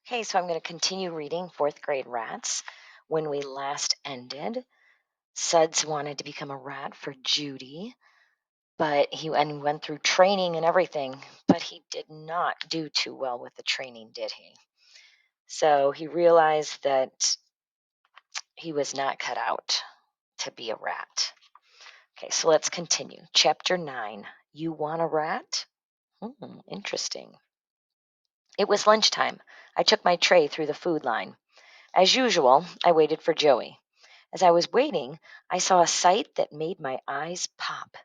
Okay, so I'm going to continue reading fourth grade rats. When we last ended, Suds wanted to become a rat for Judy, but he went through training and everything, but he did not do too well with the training, did he? So he realized that he was not cut out to be a rat. Okay, so let's continue. Chapter 9. You want a rat? Interesting. It was lunchtime. I took my tray through the food line. As usual, I waited for Joey. As I was waiting, I saw a sight that made my eyes pop.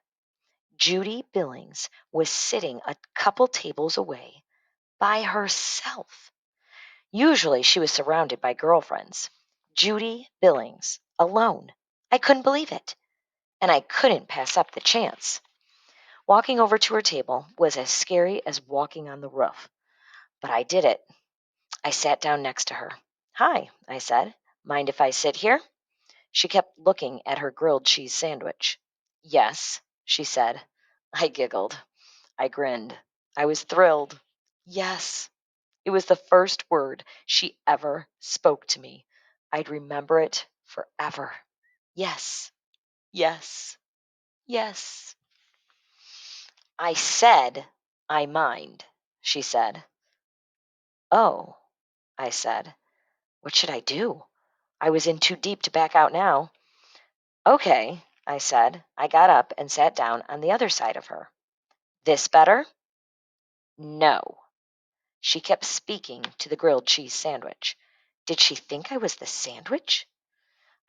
Judy Billings was sitting a couple tables away by herself. Usually she was surrounded by girlfriends. Judy Billings, alone. I couldn't believe it, and I couldn't pass up the chance. Walking over to her table was as scary as walking on the roof, but I did it. I sat down next to her. Hi, I said. Mind if I sit here? She kept looking at her grilled cheese sandwich. Yes, she said. I giggled. I grinned. I was thrilled. Yes. It was the first word she ever spoke to me. I'd remember it forever. Yes, yes, yes. I said, I mind, she said. Oh, I said. What should I do? I was in too deep to back out now. Okay, I said. I got up and sat down on the other side of her. This better? No. She kept speaking to the grilled cheese sandwich. Did she think I was the sandwich?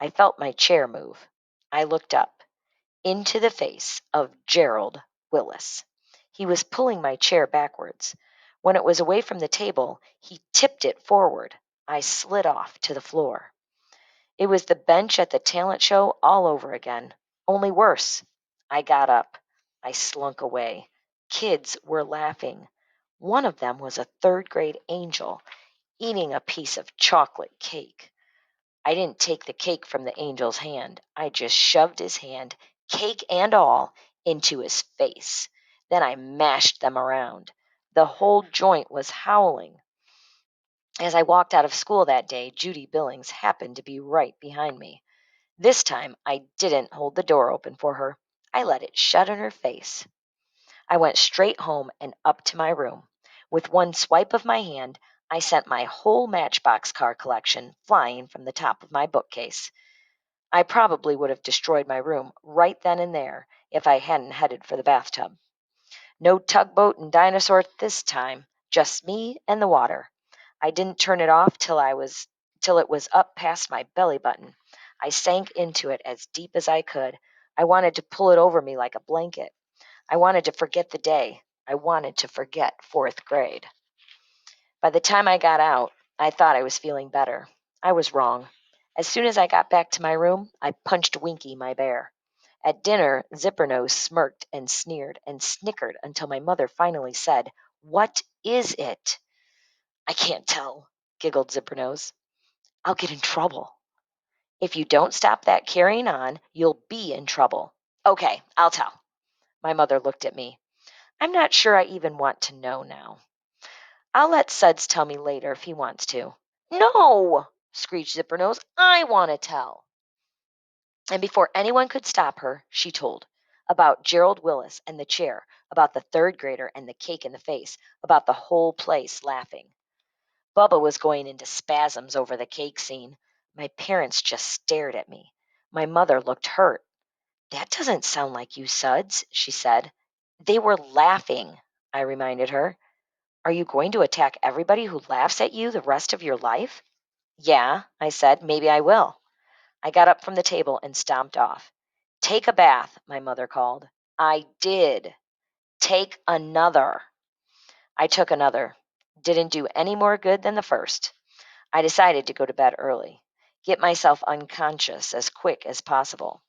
I felt my chair move. I looked up into the face of Gerald Willis. He was pulling my chair backwards. When it was away from the table, he tipped it forward. I slid off to the floor. It was the bench at the talent show all over again, only worse. I got up. I slunk away. Kids were laughing. One of them was a third grade angel eating a piece of chocolate cake. I didn't take the cake from the angel's hand. I just shoved his hand, cake and all, into his face. Then I mashed them around. The whole joint was howling. As I walked out of school that day, Judy Billings happened to be right behind me. This time I didn't hold the door open for her. I let it shut in her face. I went straight home and up to my room. With one swipe of my hand, I sent my whole Matchbox car collection flying from the top of my bookcase. I probably would have destroyed my room right then and there if I hadn't headed for the bathtub. No tugboat and dinosaur this time, just me and the water. I didn't turn it off till it was up past my belly button. I sank into it as deep as I could. I wanted to pull it over me like a blanket. I wanted to forget the day. I wanted to forget fourth grade. By the time I got out, I thought I was feeling better. I was wrong. As soon as I got back to my room, I punched Winky, my bear. At dinner, Zippernose smirked and sneered and snickered until my mother finally said, "What is it?" "I can't tell," giggled Zippernose. "I'll get in trouble." "If you don't stop that carrying on, you'll be in trouble." "Okay, I'll tell." My mother looked at me. "I'm not sure I even want to know now. I'll let Suds tell me later if he wants to." "No!" screeched Zippernose. "I want to tell." And before anyone could stop her, she told. About Gerald Willis and the chair, about the third grader and the cake in the face, about the whole place laughing. Bubba was going into spasms over the cake scene. My parents just stared at me. My mother looked hurt. "That doesn't sound like you, Suds," she said. "They were laughing," I reminded her. "Are you going to attack everybody who laughs at you the rest of your life?" "Yeah," I said, "maybe I will." I got up from the table and stomped off. "Take a bath," my mother called. I did. "Take another." I took another. Didn't do any more good than the first. I decided to go to bed early, get myself unconscious as quick as possible.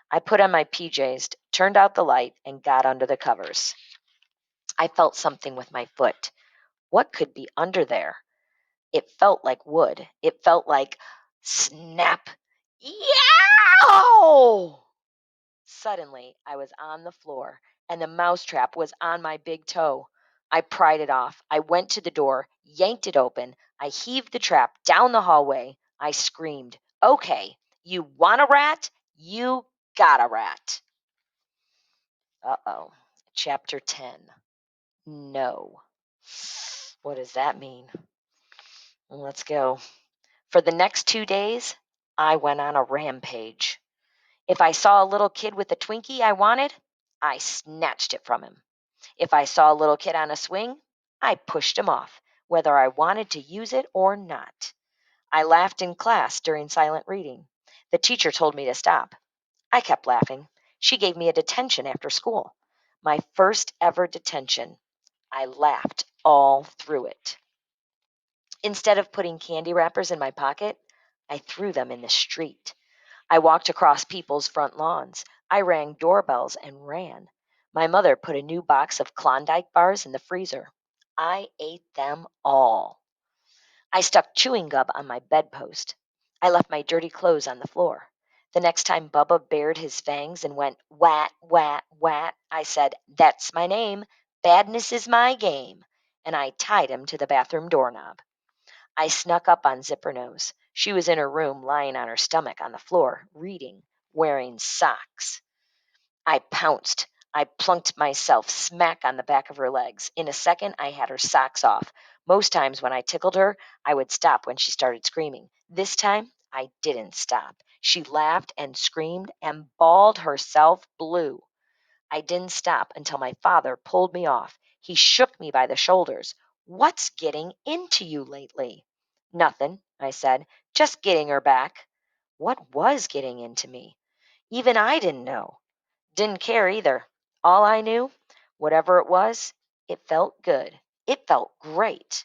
I put on my PJs, turned out the light, and got under the covers. I felt something with my foot. What could be under there? It felt like wood. It felt like snap. Yow! Suddenly, I was on the floor, and the mousetrap was on my big toe. I pried it off. I went to the door, yanked it open. I heaved the trap down the hallway. I screamed, "Okay, you want a rat? You got a rat." Uh-oh. Chapter 10. No. What does that mean? Let's go. For the next 2 days, I went on a rampage. If I saw a little kid with a Twinkie I wanted, I snatched it from him. If I saw a little kid on a swing, I pushed him off, whether I wanted to use it or not. I laughed in class during silent reading. The teacher told me to stop. I kept laughing. She gave me a detention after school. My first ever detention. I laughed all through it. Instead of putting candy wrappers in my pocket, I threw them in the street. I walked across people's front lawns. I rang doorbells and ran. My mother put a new box of Klondike bars in the freezer. I ate them all. I stuck chewing gum on my bedpost. I left my dirty clothes on the floor. The next time Bubba bared his fangs and went "Wat, wat, wat," I said, "That's my name. Badness is my game." And I tied him to the bathroom doorknob. I snuck up on Zipper Nose. She was in her room, lying on her stomach on the floor, reading, wearing socks. I pounced. I plunked myself smack on the back of her legs. In a second, I had her socks off. Most times when I tickled her, I would stop when she started screaming. This time, I didn't stop. She laughed and screamed and bawled herself blue. I didn't stop until my father pulled me off. He shook me by the shoulders. "What's getting into you lately?" "Nothing," I said. "Just getting her back." What was getting into me? Even I didn't know. Didn't care either. All I knew, whatever it was, it felt good. It felt great.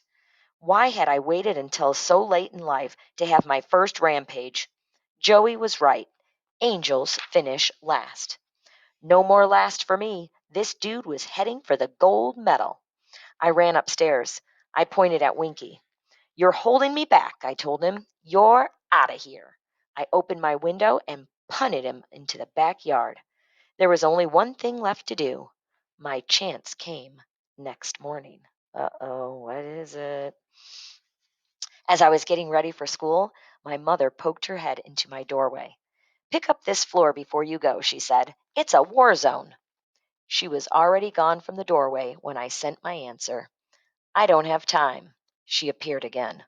Why had I waited until so late in life to have my first rampage? Joey was right. Angels finish last. No more last for me. This dude was heading for the gold medal. I ran upstairs. I pointed at Winky. "You're holding me back," I told him. "You're out of here." I opened my window and punted him into the backyard. There was only one thing left to do. My chance came next morning. Uh-oh, what is it? As I was getting ready for school, my mother poked her head into my doorway. "Pick up this floor before you go," she said. "It's a war zone." She was already gone from the doorway when I sent my answer. "I don't have time." She appeared again.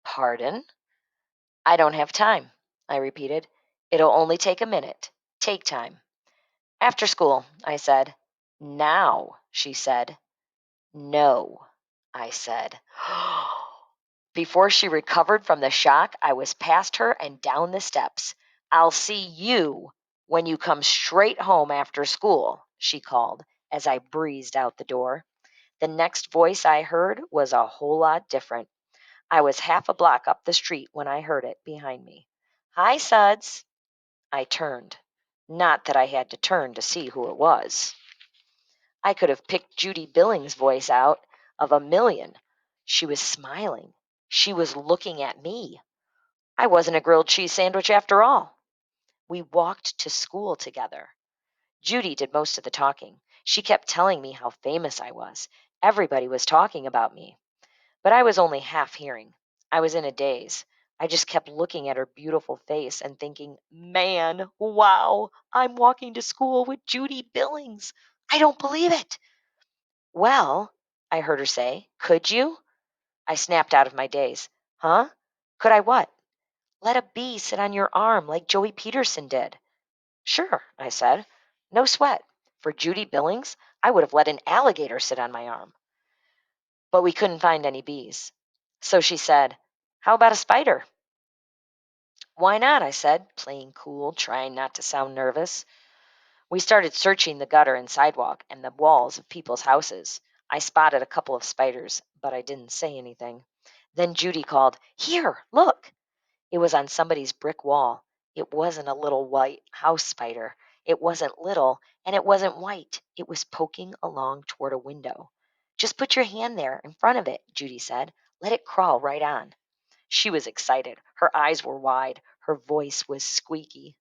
"Pardon?" "I don't have time," I repeated. "It'll only take a minute. Take time." "After school," I said. "Now," she said. "No," I said. Before she recovered from the shock, I was past her and down the steps. "I'll see you when you come straight home after school," she called as I breezed out the door. The next voice I heard was a whole lot different. I was half a block up the street when I heard it behind me. "Hi, Suds." I turned. Not that I had to turn to see who it was. I could have picked Judy Billings' voice out of a million. She was smiling. She was looking at me. I wasn't a grilled cheese sandwich after all. We walked to school together. Judy did most of the talking. She kept telling me how famous I was. Everybody was talking about me. But I was only half hearing. I was in a daze. I just kept looking at her beautiful face and thinking, "Man, wow, I'm walking to school with Judy Billings. I don't believe it." "Well," I heard her say, "could you?" I snapped out of my daze. "Huh? Could I what?" "Let a bee sit on your arm like Joey Peterson did." "Sure," I said. "No sweat. For Judy Billings, I would have let an alligator sit on my arm." But we couldn't find any bees. So she said, "How about a spider?" "Why not?" I said, playing cool, trying not to sound nervous. We started searching the gutter and sidewalk and the walls of people's houses. I spotted a couple of spiders, but I didn't say anything. Then Judy called, "Here, look." It was on somebody's brick wall. It wasn't a little white house spider. It wasn't little, and it wasn't white. It was poking along toward a window. "Just put your hand there in front of it," Judy said. "Let it crawl right on." She was excited. Her eyes were wide. Her voice was squeaky.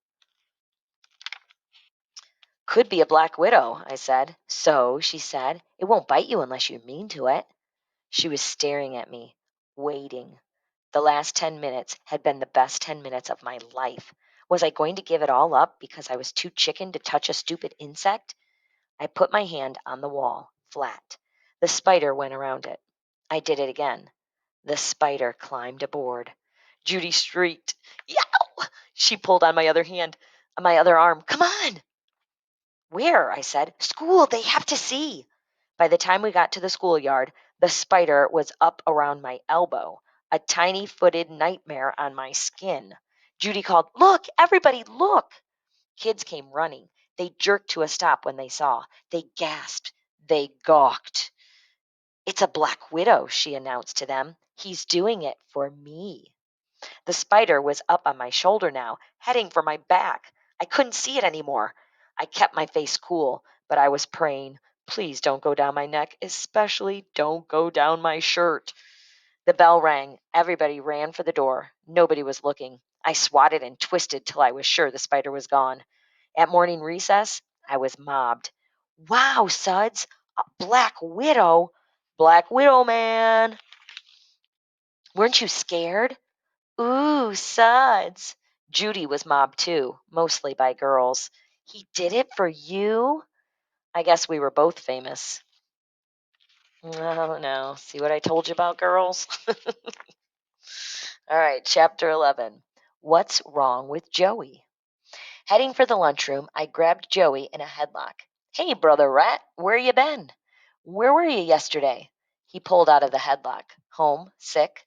Could be a black widow, I said. So, she said, it won't bite you unless you mean to it. She was staring at me, waiting. The last 10 minutes had been the best 10 minutes of my life. Was I going to give it all up because I was too chicken to touch a stupid insect? I put my hand on the wall, flat. The spider went around it. I did it again. The spider climbed aboard. Judy shrieked. Yow! She pulled on my other hand, on my other arm. Come on! Where? I said. School, they have to see. By the time we got to the schoolyard, the spider was up around my elbow, a tiny footed nightmare on my skin. Judy called, Look, everybody, look! Kids came running. They jerked to a stop when they saw. They gasped. They gawked. It's a black widow, she announced to them. He's doing it for me. The spider was up on my shoulder now, heading for my back. I couldn't see it anymore. I kept my face cool, but I was praying, please don't go down my neck, especially don't go down my shirt. The bell rang. Everybody ran for the door. Nobody was looking. I swatted and twisted till I was sure the spider was gone. At morning recess, I was mobbed. Wow, Suds, a black widow. Black widow, man. Weren't you scared? Ooh, Suds. Judy was mobbed too, mostly by girls. He did it for you? I guess we were both famous. Oh, no. See what I told you about girls? All right, chapter 11. What's wrong with Joey? Heading for the lunchroom, I grabbed Joey in a headlock. Hey, brother rat, where you been? Where were you yesterday? He pulled out of the headlock. Home, sick.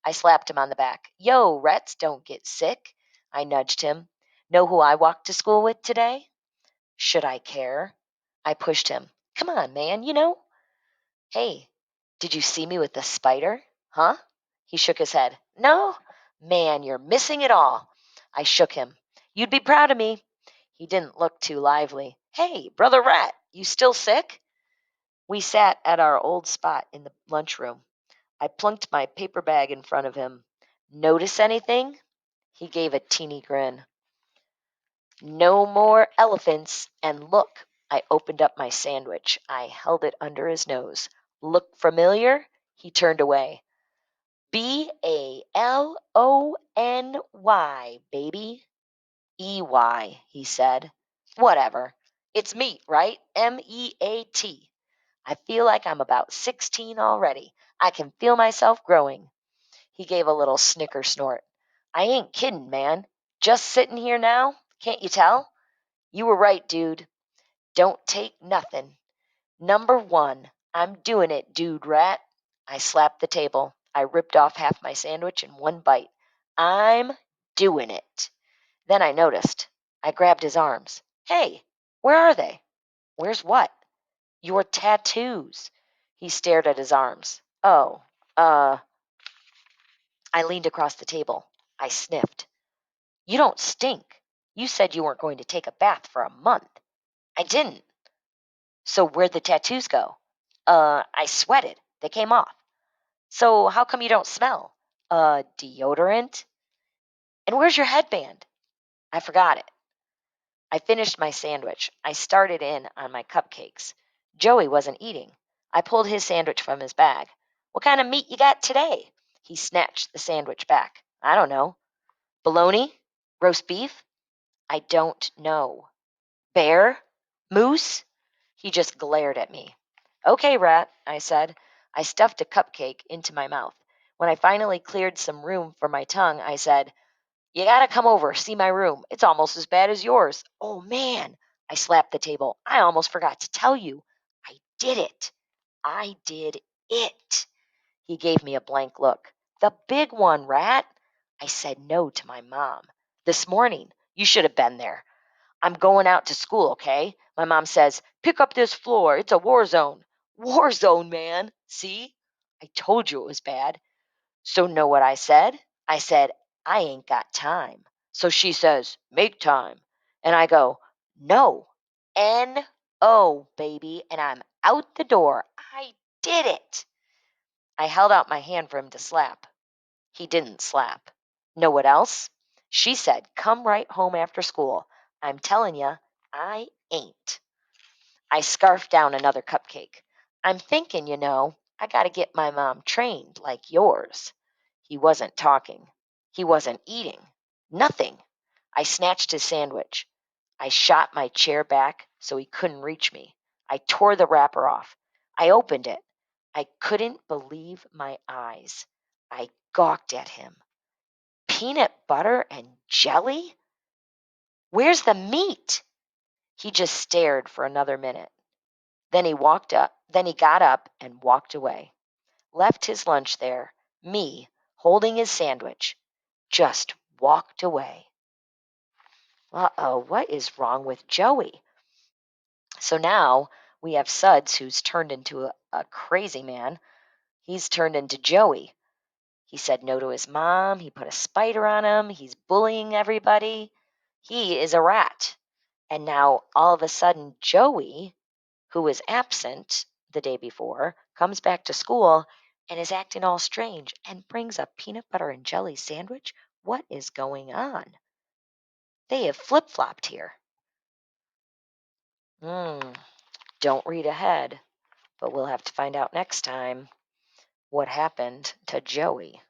I slapped him on the back. Yo, rats don't get sick. I nudged him. Know who I walked to school with today? Should I care? I pushed him. Come on, man, you know. Hey, did you see me with the spider? Huh? He shook his head. No? Man, you're missing it all. I shook him. You'd be proud of me. He didn't look too lively. Hey, brother rat, you still sick? We sat at our old spot in the lunchroom. I plunked my paper bag in front of him. Notice anything? He gave a teeny grin. No more elephants. And look, I opened up my sandwich. I held it under his nose. Look familiar? He turned away. Ballony, baby. EY, he said. Whatever. It's meat, right? MEAT. I feel like I'm about 16 already. I can feel myself growing. He gave a little snicker snort. I ain't kidding, man. Just sitting here now? Can't you tell? You were right, dude. Don't take nothing. Number one, I'm doing it, dude rat. I slapped the table. I ripped off half my sandwich in one bite. I'm doing it. Then I noticed. I grabbed his arms. Hey, where are they? Where's what? Your tattoos. He stared at his arms. Oh, I leaned across the table. I sniffed. You don't stink. You said you weren't going to take a bath for a month. I didn't. So where'd the tattoos go? I sweated. They came off. So how come you don't smell? Deodorant? And where's your headband? I forgot it. I finished my sandwich. I started in on my cupcakes. Joey wasn't eating. I pulled his sandwich from his bag. What kind of meat you got today? He snatched the sandwich back. I don't know. Bologna? Roast beef? I don't know. Bear? Moose? He just glared at me. Okay, rat, I said. I stuffed a cupcake into my mouth. When I finally cleared some room for my tongue, I said, You gotta come over, see my room. It's almost as bad as yours. Oh, man. I slapped the table. I almost forgot to tell you. I did it. I did it. He gave me a blank look. The big one, rat. I said no to my mom. This morning. You should have been there. I'm going out to school, okay? My mom says, Pick up this floor. It's a war zone. War zone, man. See? I told you it was bad. So know what I said? I said, I ain't got time. So she says, Make time. And I go, No. N-O, baby. And I'm out the door. I did it. I held out my hand for him to slap. He didn't slap. Know what else? She said, Come right home after school. I'm telling you, I ain't. I scarfed down another cupcake. I'm thinking, I got to get my mom trained like yours. He wasn't talking. He wasn't eating. Nothing. I snatched his sandwich. I shot my chair back so he couldn't reach me. I tore the wrapper off. I opened it. I couldn't believe my eyes. I gawked at him. Peanut butter and jelly? Where's the meat? He just stared for another minute. Then he got up and walked away. Left his lunch there, me holding his sandwich. Just walked away. Uh-oh, what is wrong with Joey? So now we have Suds, who's turned into a crazy man. He's turned into Joey. He said no to his mom. He put a spider on him. He's bullying everybody. He is a rat. And now all of a sudden, Joey, who was absent the day before, comes back to school and is acting all strange and brings a peanut butter and jelly sandwich. What is going on? They have flip-flopped here. Don't read ahead, but we'll have to find out next time what happened to Joey.